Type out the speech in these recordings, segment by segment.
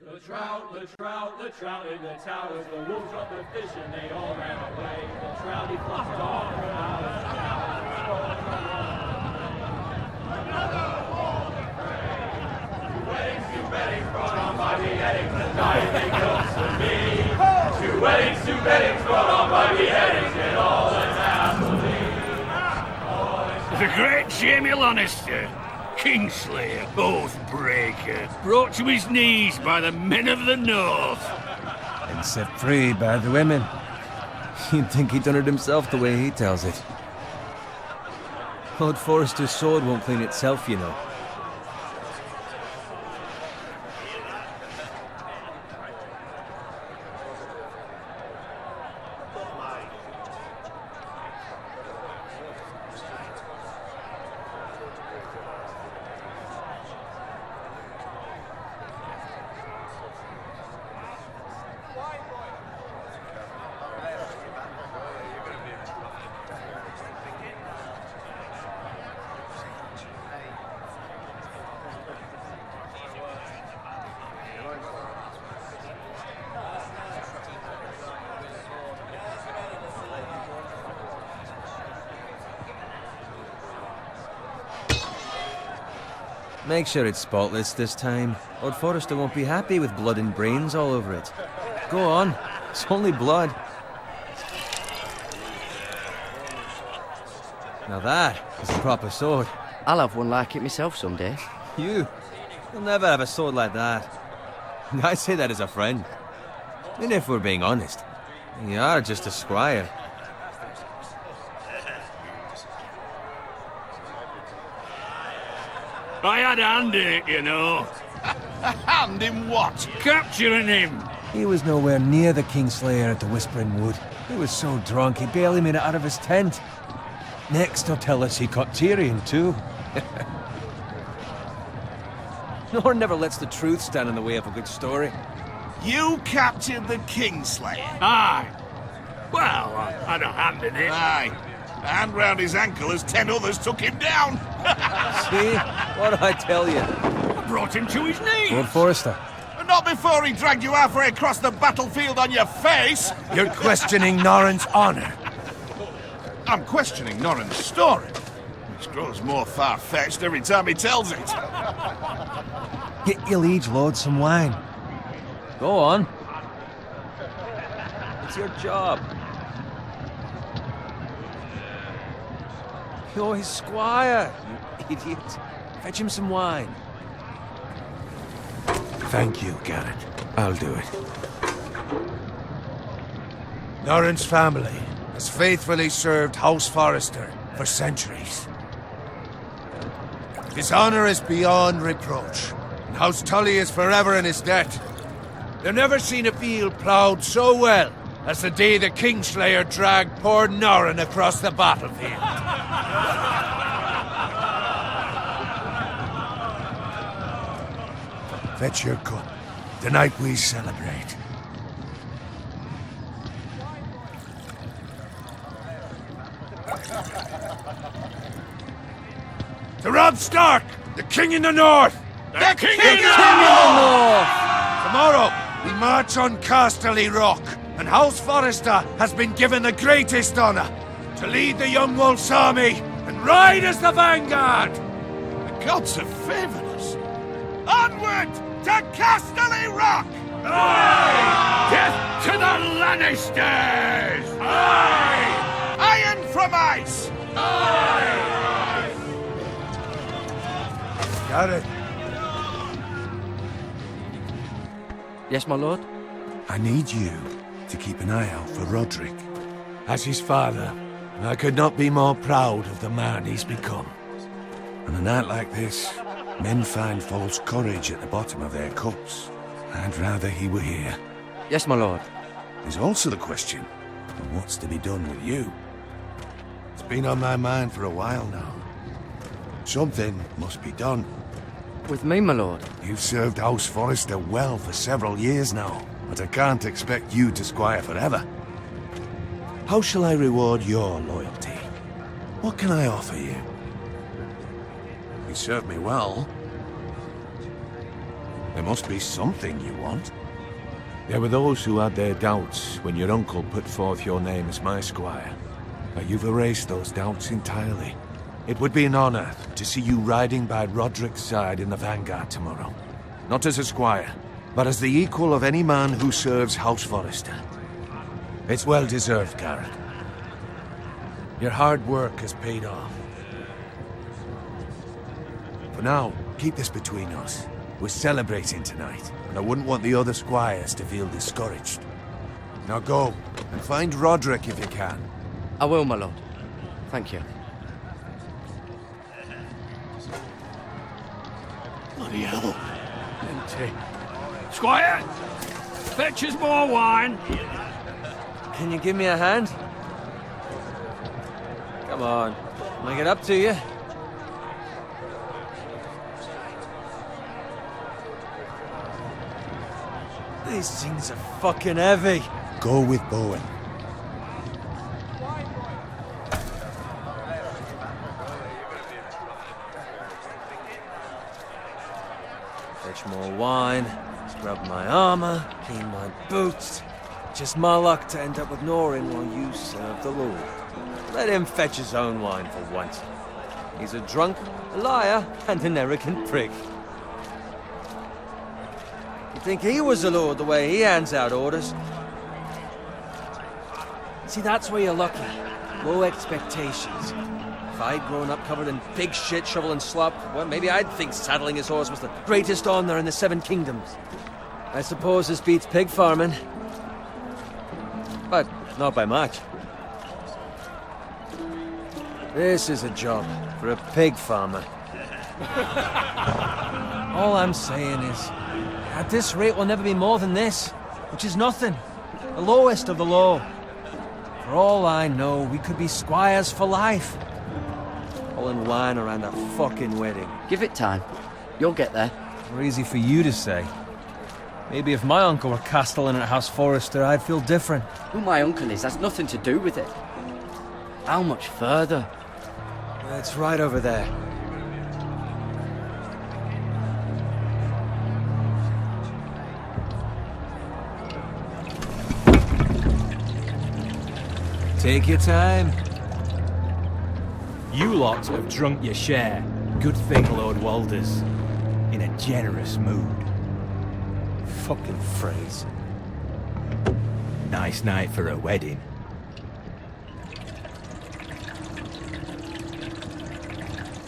The trout in the towers, the wolves dropped the fish and they all ran away. The trout, he flopped off from out of the Two weddings brought on by beheadings, the night they killed me. Two weddings brought on by beheadings, and all that's happening. The great Jamie Lannister, Kingslayer, Oathbreaker, brought to his knees by the men of the North. And set free by the women. You'd think he'd done it himself the way he tells it. Lord Forrester's sword won't clean itself, you know. Make sure it's spotless this time. Lord Forrester won't be happy with blood and brains all over it. Go on, it's only blood. Now that is a proper sword. I'll have one like it myself someday. You'll never have a sword like that. I say that as a friend. And if we're being honest, you are just a squire. I had a hand in it, you know. A hand in what? Capturing him. He was nowhere near the Kingslayer at the Whispering Wood. He was so drunk he barely made it out of his tent. Next he'll tell us he caught Tyrion too. Nor never lets the truth stand in the way of a good story. You captured the Kingslayer? Aye. Well, I had a hand in it. Aye. A hand round his ankle as 10 others took him down. See? What did I tell you? I brought him to his knees. Lord Forrester. Not before he dragged you halfway across the battlefield on your face. You're questioning Norrin's honor. I'm questioning Norrin's story, which grows more far-fetched every time he tells it. Get your liege lord some wine. Go on. It's your job. You're his squire, you idiot. Fetch him some wine. Thank you, Garrett. I'll do it. Norrin's family has faithfully served House Forrester for centuries. His honor is beyond reproach, and House Tully is forever in his debt. They've never seen a field ploughed so well as the day the Kingslayer dragged poor Norrin across the battlefield. Fetch your cup. Tonight we celebrate. To Robb Stark, the King in the North! The King in the North! Tomorrow, we march on Casterly Rock, and House Forrester has been given the greatest honor to lead the Young Wolf's army and ride as the vanguard! The gods have favored us. Onward to Casterly Rock! Aye! Death to the Lannisters! Aye! Iron from ice! Aye! Got it. Yes, my lord? I need you to keep an eye out for Roderick. As his father, I could not be more proud of the man he's become. On a night like this, men find false courage at the bottom of their cups. I'd rather he were here. Yes, my lord. There's also the question of what's to be done with you. It's been on my mind for a while now. Something must be done. With me, my lord? You've served House Forrester well for several years now, but I can't expect you to squire forever. How shall I reward your loyalty? What can I offer you? You served me well. There must be something you want. There were those who had their doubts when your uncle put forth your name as my squire. But you've erased those doubts entirely. It would be an honor to see you riding by Roderick's side in the vanguard tomorrow. Not as a squire, but as the equal of any man who serves House Forrester. It's well deserved, Garrett. Your hard work has paid off. For now, keep this between us. We're celebrating tonight, and I wouldn't want the other squires to feel discouraged. Now go, and find Roderick if you can. I will, my lord. Thank you. Bloody hell. Empty. Squire! Fetch us more wine. Can you give me a hand? Come on. I'll get up to you. These things are fucking heavy. Go with Bowen. Fetch more wine, scrub my armor, clean my boots. Just my luck to end up with Norin while you serve the Lord. Let him fetch his own wine for once. He's a drunk, a liar, and an arrogant prick. You think he was the Lord the way he hands out orders? See, that's where you're lucky. Low expectations. If I'd grown up covered in pig shit, shovel and slop, well, maybe I'd think saddling his horse was the greatest honor in the Seven Kingdoms. I suppose this beats pig farming. But not by much. This is a job for a pig farmer. All I'm saying is, at this rate we'll never be more than this, which is nothing. The lowest of the low. For all I know, we could be squires for life. Pulling wine around a fucking wedding. Give it time. You'll get there. More easy for you to say. Maybe if my uncle were castellan at House Forrester, I'd feel different. Who my uncle is has nothing to do with it. How much further? It's right over there. Take your time. You lot have drunk your share. Good thing Lord Walder's in a generous mood. Fucking phrase. Nice night for a wedding.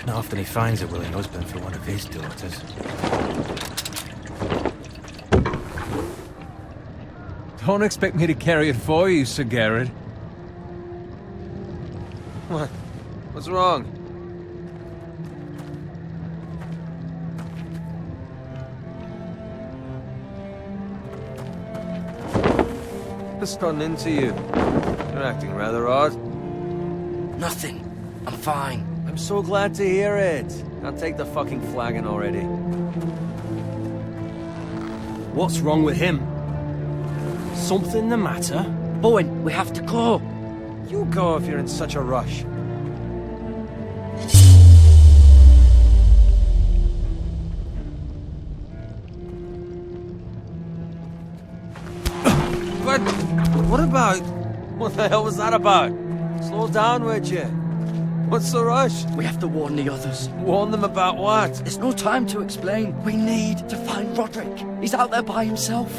Not often he finds a willing husband for one of his daughters. Don't expect me to carry it for you, Sir Garrett. What? What's wrong? What's gotten into you? You're acting rather odd. Nothing. I'm fine. I'm so glad to hear it. Now take the fucking flagon already. What's wrong with him? Something the matter? Bowen, we have to go. You go if you're in such a rush. What about? What the hell was that about? Slow down, would you? What's the rush? We have to warn the others. Warn them about what? There's no time to explain. We need to find Roderick. He's out there by himself.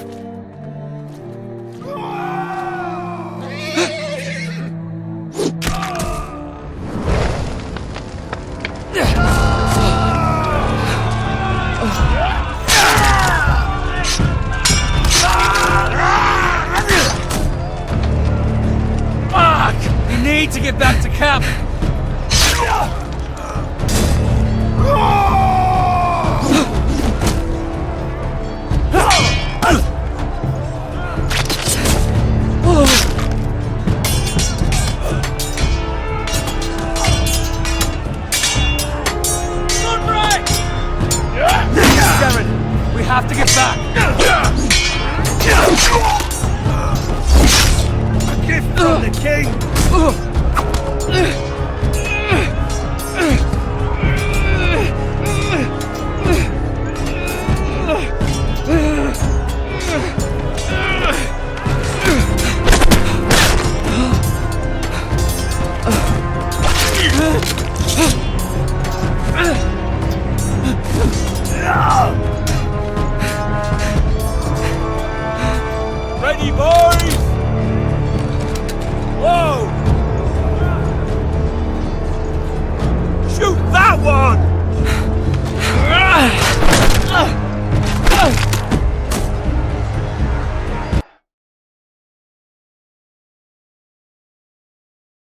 Fuck! We need to get back to camp. We have to get back! A gift from the king!